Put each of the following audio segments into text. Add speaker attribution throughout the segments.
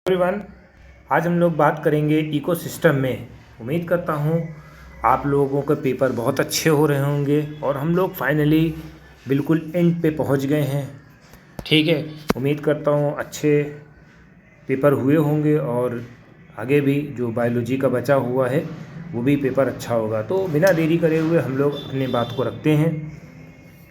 Speaker 1: Everyone, आज हम लोग बात करेंगे इकोसिस्टम में। उम्मीद करता हूँ आप लोगों के पेपर बहुत अच्छे हो रहे होंगे और हम लोग फाइनली बिल्कुल एंड पे पहुँच गए हैं। ठीक है, उम्मीद करता हूँ अच्छे पेपर हुए होंगे और आगे भी जो बायोलॉजी का बचा हुआ है वो भी पेपर अच्छा होगा। तो बिना देरी करे हुए हम लोग अपनी बात को रखते हैं।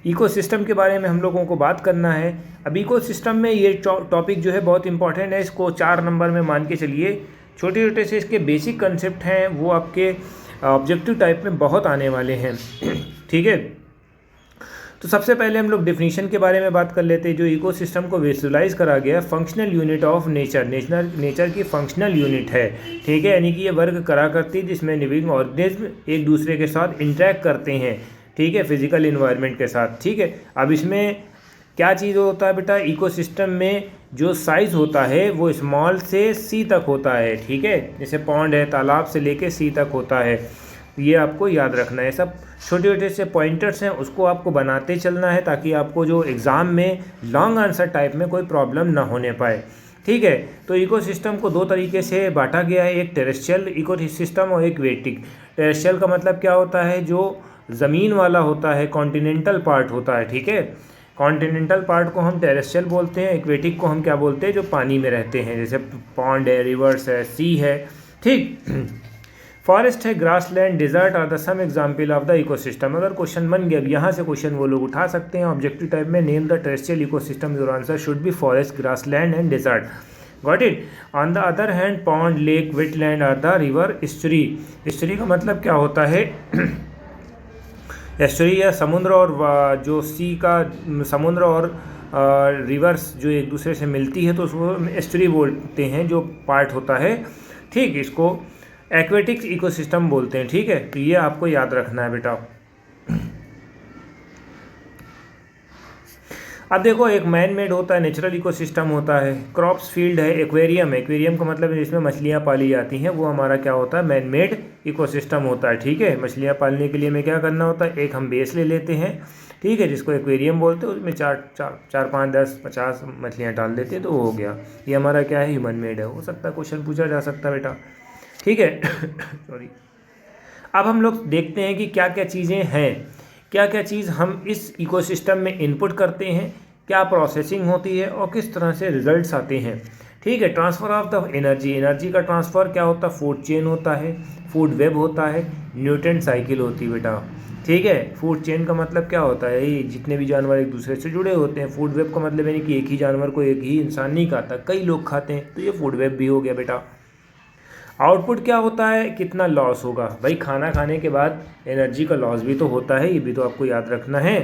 Speaker 1: इकोसिस्टम के बारे में हम लोगों को बात करना है। अब इकोसिस्टम में ये टॉपिक जो है बहुत इंपॉर्टेंट है, इसको 4 नंबर में मान के चलिए। छोटे छोटे से इसके बेसिक कंसेप्ट हैं वो आपके ऑब्जेक्टिव टाइप में बहुत आने वाले हैं। ठीक है, तो सबसे पहले हम लोग डेफिनेशन के बारे में बात कर लेते हैं। जो इकोसिस्टम को विजुलाइज करा गया फंक्शनल यूनिट ऑफ नेचर की फंक्शनल यूनिट है। ठीक है, यानी कि ये वर्ग करा करती है जिसमें लिविंग ऑर्गेनिज्म एक दूसरे के साथ इंटरेक्ट करते हैं। ठीक है, फिजिकल इन्वायरमेंट के साथ। ठीक है, अब इसमें क्या चीज़ होता है बेटा, इकोसिस्टम में जो साइज़ होता है वो स्मॉल से सी तक होता है। ठीक है, जैसे पॉन्ड है, तालाब से लेके सी तक होता है। ये आपको याद रखना है। सब छोटे छोटे से पॉइंटर्स हैं, उसको आपको बनाते चलना है ताकि आपको जो एग्ज़ाम में लॉन्ग आंसर टाइप में कोई प्रॉब्लम ना होने पाए। ठीक है, तो इकोसिस्टम को 2 तरीके से बांटा गया है, एक टेरेस्ट्रियल इकोसिस्टम और एक एक्वेटिक। टेरेस्ट्रियल का मतलब क्या होता है, जो ज़मीन वाला होता है, कॉन्टिनेंटल पार्ट होता है। ठीक है, कॉन्टिनेंटल पार्ट को हम टेरेस्ट्रियल बोलते हैं। एक्वेटिक को हम क्या बोलते हैं, जो पानी में रहते हैं, जैसे पॉन्ड है, रिवर्स है, सी है। ठीक, फॉरेस्ट है, grassland, desert are the some example of the ecosystem. अगर क्वेश्चन बन गया, अब यहाँ से क्वेश्चन वो लोग उठा सकते हैं ऑब्जेक्टिव टाइप में। Name the terrestrial ecosystem, your answer should be forest, grassland and desert. Got it. On the other hand pond, lake, wetland are the river estuary. Estuary का मतलब क्या होता है, एस्चुरी या समुद्र और जो सी का समुद्र और रिवर्स जो एक दूसरे से मिलती है तो उसको एस्चुरी बोलते हैं, जो पार्ट होता है। ठीक, इसको एक्वेटिक इकोसिस्टम बोलते हैं। ठीक है, तो ये आपको याद रखना है बेटा। अब देखो, एक मैन मेड होता है, नेचुरल इकोसिस्टम होता है, क्रॉप्स, फील्ड है, एक्वेरियम है। एक्वेरियम का मतलब है जिसमें मछलियाँ पाली जाती हैं, वो हमारा क्या होता है, मैन मेड इकोसिस्टम होता है। ठीक है, मछलियाँ पालने के लिए हमें क्या करना होता है, एक हम बेस ले लेते हैं। ठीक है, जिसको एक्वेरियम बोलते हैं, उसमें 4, 5, 10, 50 मछलियाँ डाल देते हैं तो वो हो गया। ये हमारा क्या है, ह्यूमन मेड है। हो सकता है क्वेश्चन पूछा जा सकता है बेटा। ठीक है सॉरी। अब हम लोग देखते हैं कि क्या क्या चीज़ें हैं, क्या क्या चीज़ हम इस इकोसिस्टम में इनपुट करते हैं, क्या प्रोसेसिंग होती है और किस तरह से रिजल्ट्स आते हैं। ठीक है, transfer of the energy, energy का ट्रांसफ़र क्या होता है, फूड चेन होता है, फूड वेब होता है, न्यूट्रिएंट साइकिल होती है बेटा। ठीक है, फूड चेन का मतलब क्या होता है, ये जितने भी जानवर एक दूसरे से जुड़े होते हैं। फूड वेब का मतलब यानी कि एक ही जानवर को एक ही इंसान नहीं खाता, कई लोग खाते हैं, तो ये फूड वेब भी हो गया बेटा। आउटपुट क्या होता है, कितना लॉस होगा, भाई खाना खाने के बाद एनर्जी का लॉस भी तो होता है, ये भी तो आपको याद रखना है।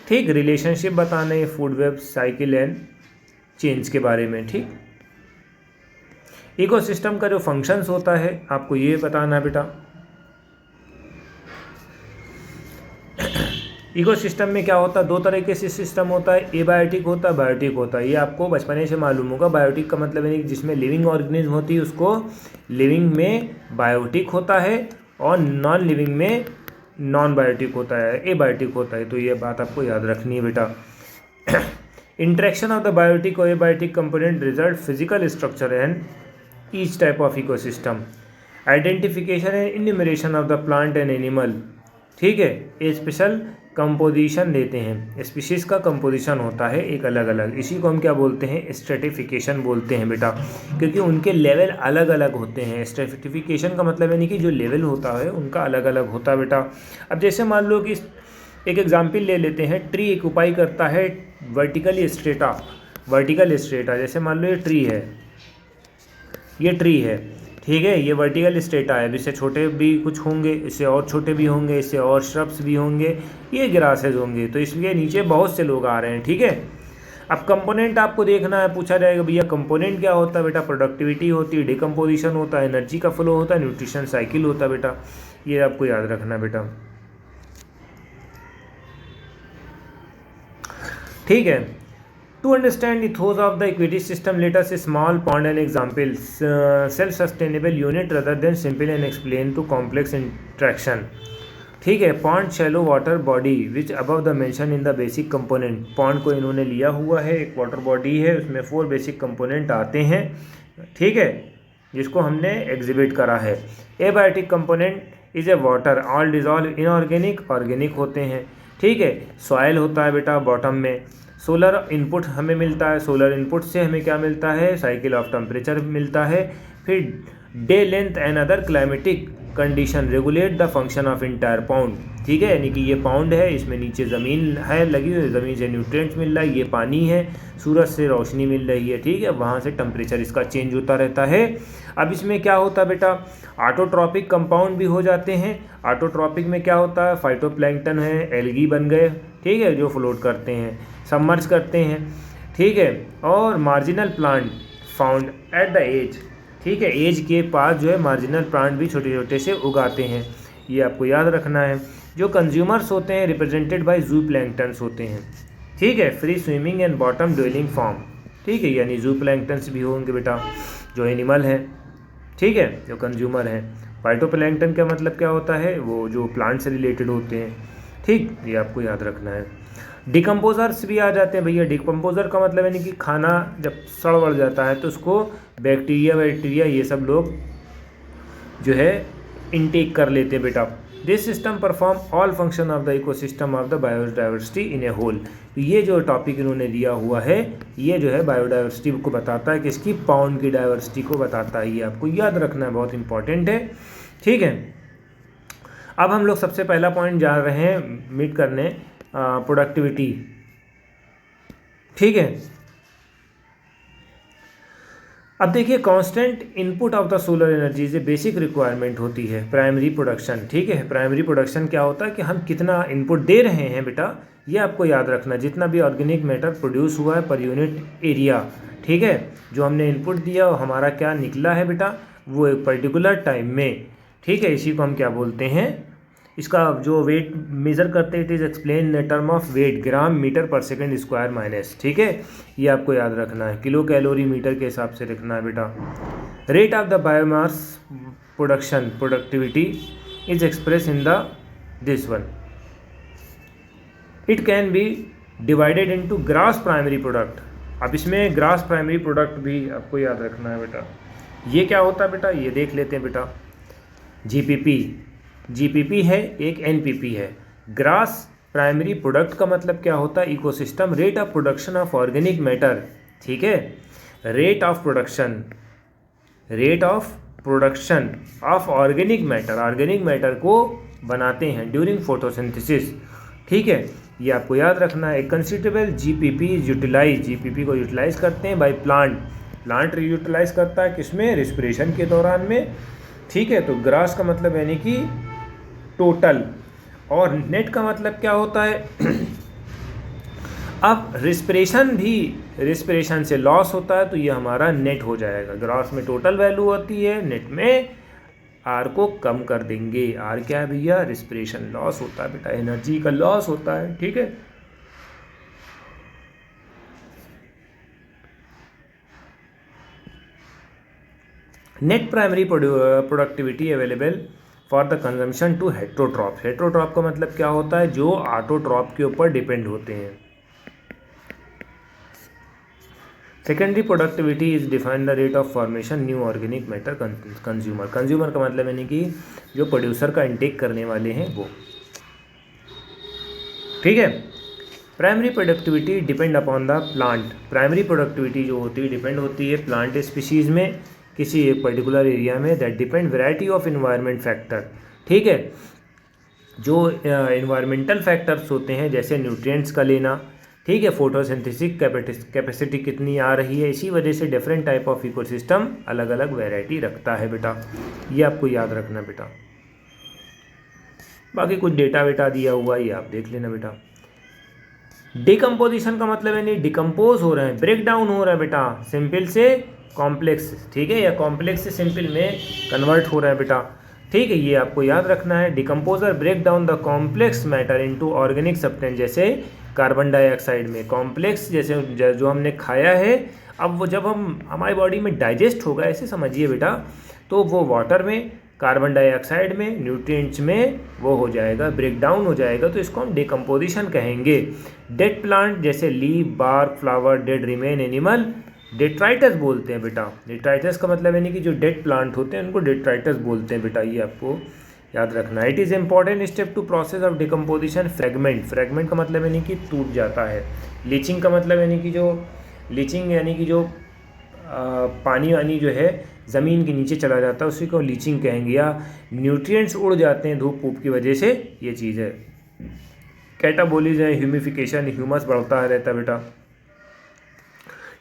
Speaker 1: ठीक, रिलेशनशिप बताना है food web cycle and change के बारे में। ठीक, इकोसिस्टम का जो फंक्शंस होता है आपको ये बताना है बेटा। इकोसिस्टम में क्या होता है, 2 तरह के सिस्टम होता है, एबायोटिक होता है, बायोटिक होता है। ये आपको बचपने से मालूम होगा। बायोटिक का मतलब है जिसमें लिविंग ऑर्गेनिज्म होती है उसको लिविंग में बायोटिक होता है, और नॉन लिविंग में नॉन बायोटिक होता है, एबायोटिक होता है। तो ये बात आपको याद रखनी है बेटा। इंटरेक्शन ऑफ द बायोटिक और abiotic component result physical structure and each type of ecosystem. Identification and enumeration of the plant and animal. ठीक है, ये स्पेशल कंपोजिशन देते हैं, स्पीशीज़ का कंपोजिशन होता है एक अलग अलग। इसी को हम क्या बोलते हैं, स्ट्रेटिफिकेशन बोलते हैं बेटा, क्योंकि उनके लेवल अलग अलग होते हैं। स्ट्रेटिफिकेशन का मतलब यानी कि जो लेवल होता है उनका अलग अलग होता है बेटा। अब जैसे मान लो कि एक एग्जाम्पल ले लेते हैं, ट्री ऑक्यूपाई करता है वर्टिकल स्ट्रेटा। जैसे मान लो ये ट्री है, ये ट्री है। ठीक है, ये वर्टिकल स्ट्रेटा है। इससे छोटे भी कुछ होंगे, इससे और छोटे भी होंगे, इससे और श्रब्स भी होंगे, ये ग्रासेज होंगे। तो इसलिए नीचे बहुत से लोग आ रहे हैं। ठीक है, अब कंपोनेंट आपको देखना है, पूछा जाएगा भैया कंपोनेंट क्या होता है बेटा, प्रोडक्टिविटी होती है, डिकम्पोजिशन होता है, एनर्जी का फ्लो होता है, न्यूट्रिशन साइकिल होता है बेटा। ये आपको याद रखना बेटा। ठीक है, to understand the ethos of the equity system, let us a small pond an example, self-sustainable unit rather than simple and explain to complex interaction. ठीक है, pond shallow water body which above the mention in the basic component. Pond को इन्होंने लिया हुआ है, एक water body है, उसमें 4 बेसिक कंपोनेंट आते हैं। ठीक है, जिसको हमने एग्जिबिट करा है। Abiotic component is a water, all dissolve inorganic, organic होते हैं। ठीक है, सॉयल होता है बेटा बॉटम में। सोलर इनपुट हमें मिलता है, सोलर इनपुट से हमें क्या मिलता है, साइकिल ऑफ टेम्परेचर मिलता है। फिर day length and other climatic condition regulate the function of entire pound. ठीक है, यानी कि ये पाउंड है, इसमें नीचे ज़मीन है लगी हुई, ज़मीन से न्यूट्रिएंट्स मिल रहा है, ये पानी है, सूरज से रोशनी मिल रही है। ठीक है, वहाँ से टेम्परेचर इसका चेंज होता रहता है। अब इसमें क्या होता है बेटा, ऑटोट्रॉपिक कंपाउंड भी हो जाते हैं। ऑटोट्रॉपिक में क्या होता है, फाइटोप्लैंक्टन है, एल्गी बन गए, ठीक है, जो फ्लोट करते हैं, सबमर्ज करते हैं। ठीक है, और marginal plant found at the edge. ठीक है, एज के पास जो है मार्जिनल प्लांट भी छोटे छोटे से उगाते हैं, ये आपको याद रखना है। जो कंज्यूमर्स होते हैं रिप्रेजेंटेड बाय जू प्लैंक्टन्स होते हैं। ठीक है, free swimming and bottom dwelling form. ठीक है, यानी जू प्लैंक्टन्स भी होंगे बेटा, जो एनिमल हैं। ठीक है, जो कंज्यूमर हैं। फाइटोप्लैंक्टन का मतलब क्या होता है, वो जो प्लांट से रिलेटेड होते हैं। ठीक, ये आपको याद रखना है। डिकम्पोजर्स भी आ जाते हैं भैया। डिकम्पोजर का मतलब यानी कि खाना जब सड़ बढ़ जाता है तो उसको बैक्टीरिया ये सब लोग जो है इनटेक कर लेते हैं बेटा। This system perform all function of the ecosystem of the biodiversity in a whole. ये जो टॉपिक इन्होंने दिया हुआ है, ये जो है बायोडाइवर्सिटी को बताता है, किसकी, पाउंड की डाइवर्सिटी को बताता है। ये आपको याद रखना है, बहुत इंपॉर्टेंट है। ठीक है, अब हम लोग सबसे पहला पॉइंट जा रहे हैं मीट करने, प्रोडक्टिविटी। ठीक है, अब देखिए, constant input of the solar energy से बेसिक रिक्वायरमेंट होती है प्राइमरी प्रोडक्शन। ठीक है, प्राइमरी प्रोडक्शन क्या होता है कि हम कितना इनपुट दे रहे हैं बेटा, ये आपको याद रखना। जितना भी ऑर्गेनिक मैटर प्रोड्यूस हुआ है पर यूनिट एरिया, ठीक है, जो हमने इनपुट दिया और हमारा क्या निकला है बेटा, वो एक पर्टिकुलर टाइम में। ठीक है, इसी को हम क्या बोलते हैं, इसका जो वेट मेज़र करते हैं, it is explain in term of weight, gram metre per second square minus. ठीक है, ये आपको याद रखना है, किलो कैलोरी मीटर के हिसाब से रखना है बेटा। Rate of the biomass production productivity is express in the this one. It can be divided into grass primary product. अब इसमें ग्रास प्राइमरी प्रोडक्ट भी आपको याद रखना है बेटा। ये क्या होता है बेटा, ये देख लेते हैं बेटा। जीपीपी है, एक एनपीपी है। ग्रास प्राइमरी प्रोडक्ट का मतलब क्या होता है, ecosystem rate of production of organic matter. ठीक है, rate of production of organic matter को बनाते हैं ड्यूरिंग फोटोसिंथेसिस। ठीक है, ये आपको याद रखना है। कंसिडरेबल जीपीपी को यूटिलाइज करते हैं बाय प्लांट यूटिलाइज करता है किसमें, रिस्पिरेशन के दौरान में। ठीक है, तो ग्रास का मतलब यानी कि टोटल, और नेट का मतलब क्या होता है अब रिस्पिरेशन से लॉस होता है तो ये हमारा नेट हो जाएगा। ग्रास में टोटल वैल्यू होती है, नेट में आर को कम कर देंगे। आर क्या है भैया, रिस्पिरेशन लॉस होता है बेटा, एनर्जी का लॉस होता है। ठीक है, net primary productivity available for the consumption to heterotroph. Heterotroph का मतलब क्या होता है, जो ऑटोट्रॉप के ऊपर डिपेंड होते हैं। Secondary productivity is define the rate of formation new organic matter consumer का मतलब यानी कि जो प्रोड्यूसर का इंटेक करने वाले हैं वो। ठीक है, primary productivity depend upon the plant. Primary productivity जो होती है डिपेंड होती है प्लांट स्पीशीज़ में, किसी एक पर्टिकुलर एरिया में। That depend variety of environment factor. ठीक है, जो इन्वायरमेंटल फैक्टर्स होते हैं जैसे न्यूट्रिएंट्स का लेना, ठीक है, फोटोसिंथेसिस कैपेसिटी कितनी आ रही है, इसी वजह से डिफरेंट टाइप ऑफ इकोसिस्टम अलग अलग वैरायटी रखता है बेटा। ये आपको याद रखना बेटा। बाकी कुछ डेटा वेटा दिया हुआ ये आप देख लेना बेटा। डिकम्पोजिशन का मतलब यानी डिकम्पोज हो रहे हैं, ब्रेक डाउन हो रहा है बेटा, सिंपल से कॉम्प्लेक्स। ठीक है, या कॉम्प्लेक्स से सिंपल में कन्वर्ट हो रहा है बेटा। ठीक है, ये आपको याद रखना है। Decomposer break down the complex matter into organic substance, जैसे कार्बन डाइऑक्साइड में कॉम्प्लेक्स, जैसे जो हमने खाया है, अब वो जब हमारी बॉडी में डाइजेस्ट होगा, ऐसे समझिए बेटा, तो वो वाटर में, कार्बन डाइऑक्साइड में, न्यूट्रिएंट्स में वो हो जाएगा, ब्रेक डाउन हो जाएगा, तो इसको हम डिकम्पोजिशन कहेंगे। डेड प्लांट जैसे leaf, bark, flower, dead remain animal detritus बोलते हैं बेटा। डेट्राइटस का मतलब यानी कि जो डेड प्लांट होते हैं उनको डेट्राइटस बोलते हैं बेटा, ये आपको याद रखना है। It is important step to process of decomposition fragment. Fragment का मतलब यानी कि टूट जाता है। लीचिंग का मतलब यानी कि जो लीचिंग यानी कि जो पानी वानी जो है ज़मीन के नीचे चला जाता है उसी को लीचिंग कहेंगे, या न्यूट्रिएंट्स उड़ जाते हैं धूप की वजह से, ये चीज़ है। कैटाबोलिज्म है ह्यूमिफिकेशन, ह्यूमस बढ़ता है रहता है बेटा।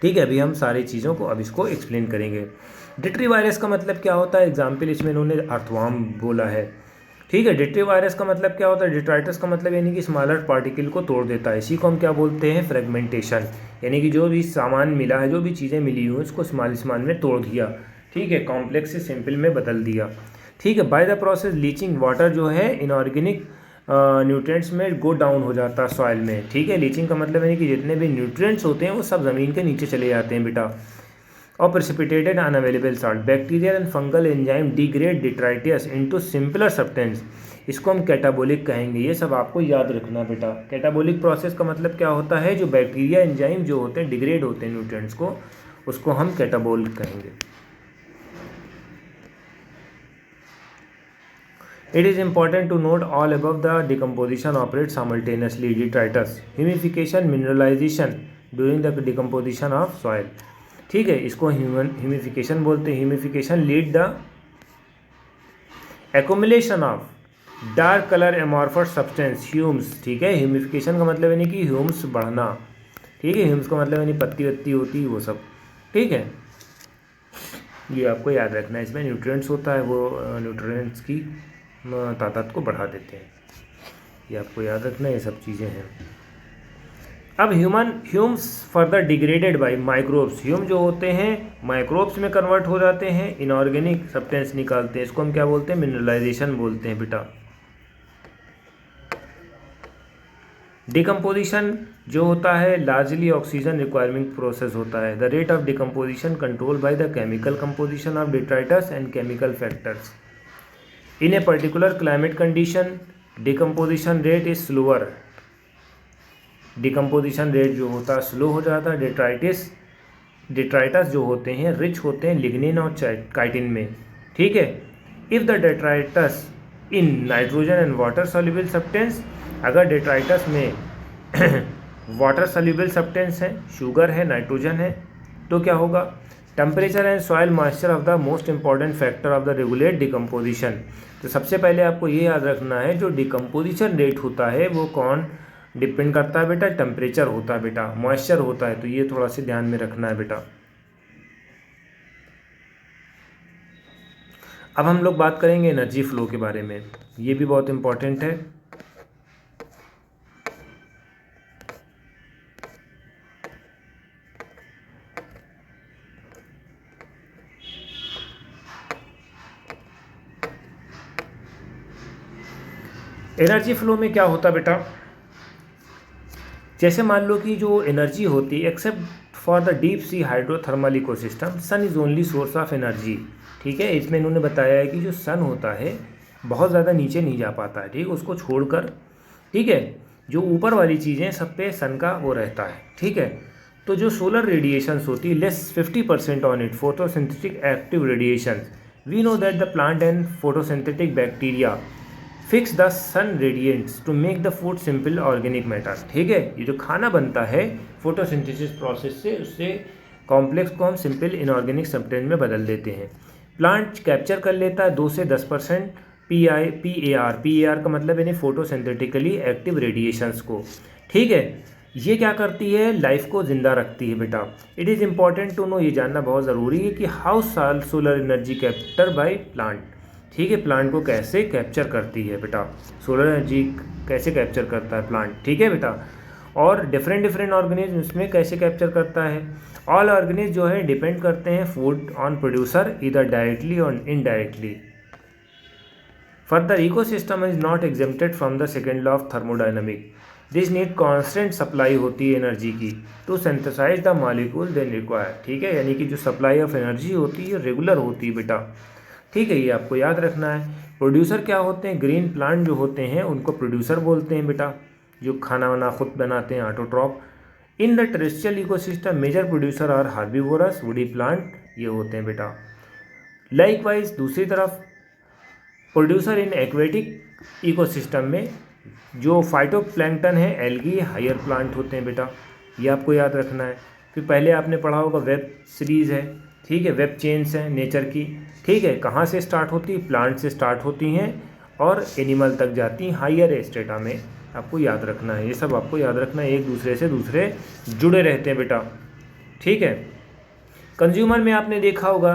Speaker 1: ठीक है, अभी हम सारी चीज़ों को अब इसको एक्सप्लेन करेंगे। डिट्री वायरस का मतलब क्या होता है, एग्जाम्पल इसमें इन्होंने अर्थवर्म बोला है। ठीक है, डिट्री वायरस का मतलब क्या होता है, डिट्राइटस का मतलब यानी कि स्मॉलर पार्टिकल को तोड़ देता है। इसी को हम क्या बोलते हैं, फ्रेगमेंटेशन, यानी कि जो भी सामान मिला है, जो भी चीज़ें मिली हुई उसको स्मॉल स्मॉल में तोड़ दिया। ठीक है, कॉम्प्लेक्स से सिंपल में बदल दिया। ठीक है, by the process leaching water जो है इनऑर्गेनिक न्यूट्रिएंट्स में गो डाउन हो जाता है सॉइल में। ठीक है, लीचिंग का मतलब है कि जितने भी न्यूट्रिएंट्स होते हैं वो सब ज़मीन के नीचे चले जाते हैं बेटा। और precipitated unavailable salt, bacterial and fungal enzyme degrade detritus into simpler substance, इसको हम कैटाबोलिक कहेंगे। ये सब आपको याद रखना बेटा। कैटाबोलिक प्रोसेस का मतलब क्या होता है, जो बैक्टीरिया एंजाइम जो होते हैं डिग्रेड होते हैं न्यूट्रिएंट्स को, उसको हम कैटाबोलिक कहेंगे। It is important to note all above the decomposition operates simultaneously: detritus, humidification, mineralization during the decomposition of soil। ठीक है, इसको ह्यूमिफिकेशन बोलते हैं। Humification lead the accumulation of dark colour amorphous substance Hume's. ठीक है, humification का मतलब यानी कि ह्यूम्स बढ़ना। ठीक है, ह्यूम्स का मतलब यानी पत्ती वत्ती होती है वो सब। ठीक है, ये आपको याद रखना है। इसमें न्यूट्रिएंट्स होता है, वो न्यूट्रिएंट्स की तादाद को बढ़ा देते हैं, ये आपको याद रखना, ये सब चीज़ें हैं। अब Hume's further degraded by microbes, Hume जो होते हैं माइक्रोब्स में कन्वर्ट हो जाते हैं, इनऑर्गेनिक सब्सटेंस निकालते हैं, इसको हम क्या बोलते हैं, मिनरलाइजेशन बोलते हैं बेटा। डिकम्पोजिशन जो होता है लार्जली ऑक्सीजन रिक्वायरमेंट प्रोसेस होता है। The rate of decomposition control by the chemical composition of detritus and chemical factors. In a particular climate condition, decomposition rate is slower। Decomposition rate जो होता है स्लो हो जाता है। डिट्राइटस जो होते हैं रिच होते हैं लिग्निन और काइटिन में। ठीक है, if the detritus in nitrogen and water soluble substance, अगर डिट्राइटस में वाटर सॉल्युबल सब्सटेंस है, शुगर है, नाइट्रोजन है, तो क्या होगा, temperature and soil moisture of the most important factor of the regulate decomposition. तो सबसे पहले आपको ये याद रखना है, जो डिकम्पोजिशन रेट होता है वो कौन डिपेंड करता है बेटा, टेम्परेचर होता है बेटा, मॉइस्चर होता है। तो ये थोड़ा सा ध्यान में रखना है बेटा। अब हम लोग बात करेंगे एनर्जी फ्लो के बारे में, ये भी बहुत इंपॉर्टेंट है। एनर्जी फ्लो में क्या होता है बेटा, जैसे मान लो कि जो एनर्जी होती है, except for the deep sea hydrothermal ecosystem, sun is only source of energy. ठीक है, इसमें इन्होंने बताया है कि जो सन होता है बहुत ज़्यादा नीचे नहीं जा पाता है। ठीक, उसको छोड़कर, ठीक है, जो ऊपर वाली चीज़ें सब पे सन का वो रहता है। ठीक है, तो जो सोलर रेडिएशंस होती है less 50% on it photosynthetic active radiation. We know that the plant and photosynthetic bacteria fix the sun radiants to make the food simple organic matter. ठीक है, ये जो खाना बनता है फोटोसिंथेसिस प्रोसेस से, उससे कॉम्प्लेक्स को हम सिंपल इनऑर्गेनिक सब्सटेंस में बदल देते हैं। प्लांट कैप्चर कर लेता है 2 से 10% PAR का मतलब यानी फोटोसिंथेटिकली एक्टिव रेडिएशंस को। ठीक है, ये क्या करती है, लाइफ को ज़िंदा रखती है बेटा। It is important to know, ये जानना बहुत ज़रूरी है कि how solar energy capture by plant. ठीक है, प्लांट को कैसे कैप्चर करती है बेटा, सोलर एनर्जी कैसे कैप्चर करता है प्लांट। ठीक है बेटा, और डिफरेंट ऑर्गेनिज्म इसमें कैसे कैप्चर करता है। ऑल ऑर्गेनिज्म जो है डिपेंड करते हैं फूड ऑन प्रोड्यूसर इधर डायरेक्टली और indirectly. Further ecosystem is not exempted from the second law of thermodynamic. This need constant supply होती है एनर्जी की to synthesise the molecule then require. ठीक है, यानी कि जो सप्लाई ऑफ एनर्जी होती है रेगुलर होती है बेटा। ठीक है, ये आपको याद रखना है। प्रोड्यूसर क्या होते हैं, ग्रीन प्लांट जो होते हैं उनको प्रोड्यूसर बोलते हैं बेटा, जो खाना वाना खुद बनाते हैं, autotroph. In the terrestrial ecosystem major producer are herbivorous woody plant, ये होते हैं बेटा। लाइकवाइज दूसरी तरफ प्रोड्यूसर इन एक्वेटिक इकोसिस्टम में जो फाइटोप्लैंक्टन है, एल्गी, हायर प्लांट होते हैं बेटा, ये आपको याद रखना है। फिर पहले आपने पढ़ा होगा वेब सीरीज़ है, ठीक है, वेब चेन्स हैं नेचर की, ठीक है, कहाँ से स्टार्ट होती है, प्लांट से स्टार्ट होती हैं और एनिमल तक जाती हैं हायर स्टेटा में, आपको याद रखना है, ये सब आपको याद रखना है, एक दूसरे से दूसरे जुड़े रहते हैं बेटा, ठीक है। कंज्यूमर में आपने देखा होगा,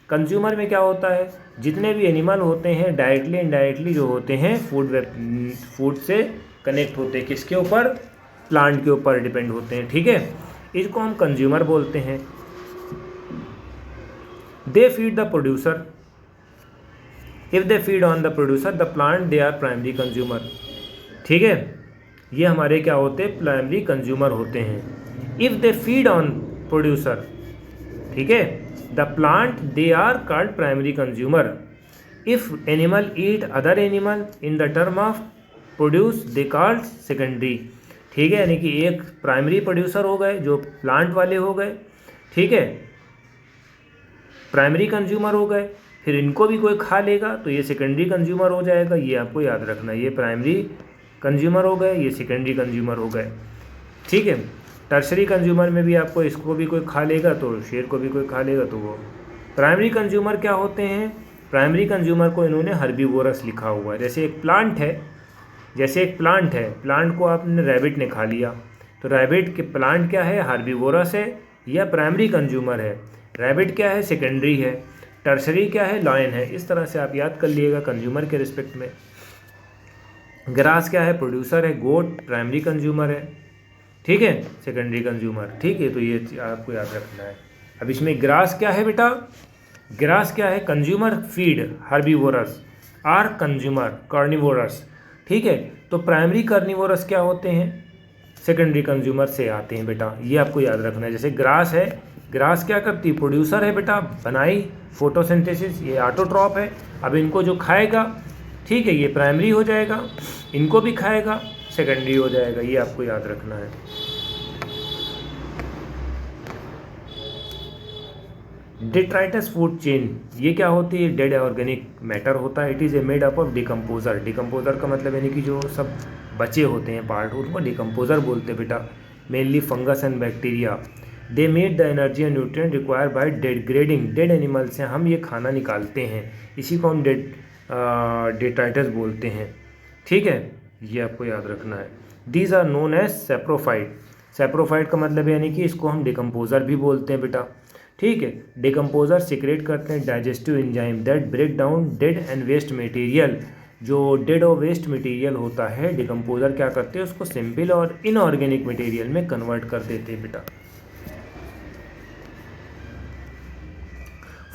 Speaker 1: कंज्यूमर में क्या होता है, जितने भी एनिमल होते हैं डायरेक्टली इनडायरेक्टली जो होते हैं फूड से कनेक्ट होते हैं, किसके ऊपर, प्लांट के ऊपर डिपेंड होते हैं, ठीक है, इसको हम कंज्यूमर बोलते हैं। They feed the producer, if they feed on the producer the plant they are primary consumer, ठीक है, ये हमारे क्या होते हैं, प्राइमरी कंज्यूमर होते हैं। If they feed on producer, ठीक है, the plant they are called primary consumer. If animal eat other animal in the term of produce they called secondary, ठीक है, यानी कि एक प्राइमरी प्रोड्यूसर हो गए जो प्लांट वाले हो गए, ठीक है, प्राइमरी कंज्यूमर हो गए, फिर इनको भी कोई खा लेगा तो ये सेकेंडरी कंज्यूमर हो जाएगा, ये आपको याद रखना है, ये प्राइमरी कंज्यूमर हो गए, ये सेकेंडरी कंज्यूमर हो गए, ठीक है। टर्शरी कंज्यूमर में भी आपको इसको भी कोई खा लेगा तो शेर को भी कोई खा लेगा तो वो प्राइमरी कंज्यूमर क्या होते हैं। प्राइमरी कंज्यूमर को इन्होंने हर्बीवोरस लिखा हुआ है। जैसे एक प्लांट है, प्लांट को आपने रैबिट ने खा लिया तो रैबिट के प्लांट क्या है, हर्बीवोरस है या प्राइमरी कंज्यूमर है। रैबिट क्या है, सेकेंडरी है। टर्शरी क्या है, लायन है। इस तरह से आप याद कर लिएगा कंज्यूमर के रिस्पेक्ट में। ग्रास क्या है, प्रोड्यूसर है। गोट प्राइमरी कंज्यूमर है, ठीक है, सेकेंडरी कंज्यूमर, ठीक है, तो ये आपको याद रखना है। अब इसमें ग्रास क्या है बेटा, ग्रास क्या है, consumer feed herbivorous, are consumer carnivorous, ठीक है। तो प्राइमरी कार्निवोरस क्या होते हैं, सेकेंडरी कंज्यूमर से आते हैं बेटा, ये आपको याद रखना है। जैसे ग्रास है, ग्रास क्या करती है, प्रोड्यूसर है बेटा, बनाई फोटोसिंथेसिस, ये ऑटोट्रॉप है। अब इनको जो खाएगा, ठीक है, ये प्राइमरी हो जाएगा, इनको भी खाएगा, सेकेंडरी हो जाएगा, ये आपको याद रखना है। डिट्राइटस फूड चेन, ये क्या होती है, डेड ऑर्गेनिक मैटर होता है। It is a made up of decomposer. Decomposer का मतलब यानी कि जो सब बचे होते हैं पार्ट, उनको डिकम्पोजर बोलते हैं बेटा। Mainly fungus and bacteria. They made the energy and nutrient require by degrading dead animal से हम ये खाना निकालते हैं, इसी को हम डिट्राइटस बोलते हैं, ठीक है, ये आपको याद रखना है। These are known as saprophyte. Saprophyte का मतलब यानी कि इसको हम डिकम्पोजर भी बोलते हैं बेटा, ठीक है। डिकम्पोजर सिक्रेट करते हैं digestive enzyme that break down dead and waste material. जो डेड और वेस्ट मटेरियल होता है, डिकम्पोजर क्या करते हैं, उसको सिंपल और इनऑर्गेनिक मटेरियल में कन्वर्ट कर देते हैं बेटा।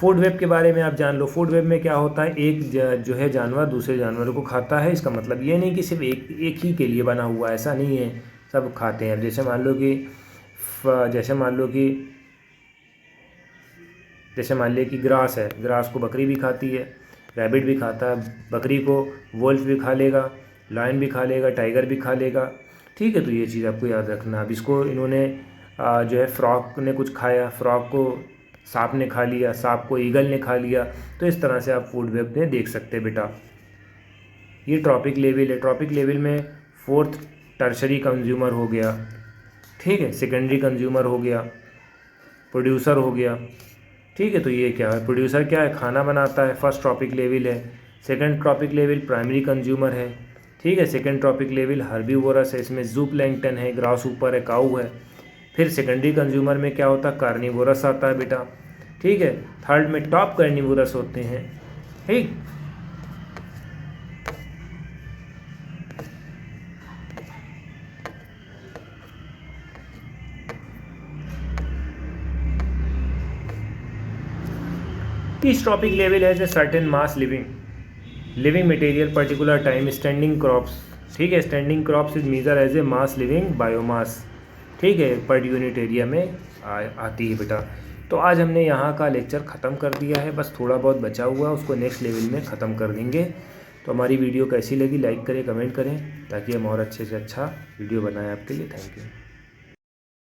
Speaker 1: फूड वेब के बारे में आप जान लो। फूड वेब में क्या होता है, एक जो है जानवर दूसरे जानवर को खाता है। इसका मतलब ये नहीं कि सिर्फ एक ही के लिए बना हुआ, ऐसा नहीं है, सब खाते हैं। जैसे मान लो कि ग्रास है, ग्रास को बकरी भी खाती है, रैबिट भी खाता है, बकरी को वोल्फ भी खा लेगा, लायन भी खा लेगा, टाइगर भी खा लेगा, ठीक है। तो ये चीज़ आपको याद रखना। अब इसको इन्होंने जो है फ्रॉक ने कुछ खाया, फ्रॉक को सांप ने खा लिया, सांप को ईगल ने खा लिया। तो इस तरह से आप फूड वेब में देख सकते हैं बेटा। ये ट्रॉपिक लेवल है। ट्रॉपिक लेवल में फोर्थ टर्शरी कंज्यूमर हो गया, ठीक है, सेकेंडरी कंज्यूमर हो गया, प्रोड्यूसर हो गया, ठीक है। तो ये क्या है, प्रोड्यूसर क्या है, खाना बनाता है, फर्स्ट ट्रॉपिक लेवल है। Second trophic level primary consumer है, ठीक है। सेकेंड ट्रॉपिक लेवल हर्बीवोरस है, इसमें जूप्लैंक्टन है, ग्रास ऊपर है, काऊ है। फिर सेकेंडरी कंज्यूमर में क्या होता है, कार्निवोरस आता है बेटा, ठीक है। थर्ड में टॉप कार्निवोरस होते हैं, ठीक। Each tropic level has a certain mass living material particular time standing crops, ठीक है। Standing crops is measure as a mass living biomass, ठीक है, पर यूनिट एरिया में आती है बेटा। तो आज हमने यहाँ का लेक्चर ख़त्म कर दिया है, बस थोड़ा बहुत बचा हुआ उसको नेक्स्ट लेवल में ख़त्म कर देंगे। तो हमारी वीडियो कैसी लगी लाइक करें, कमेंट करें, ताकि हम और अच्छे से अच्छा वीडियो बनाएं आपके लिए। Thank you.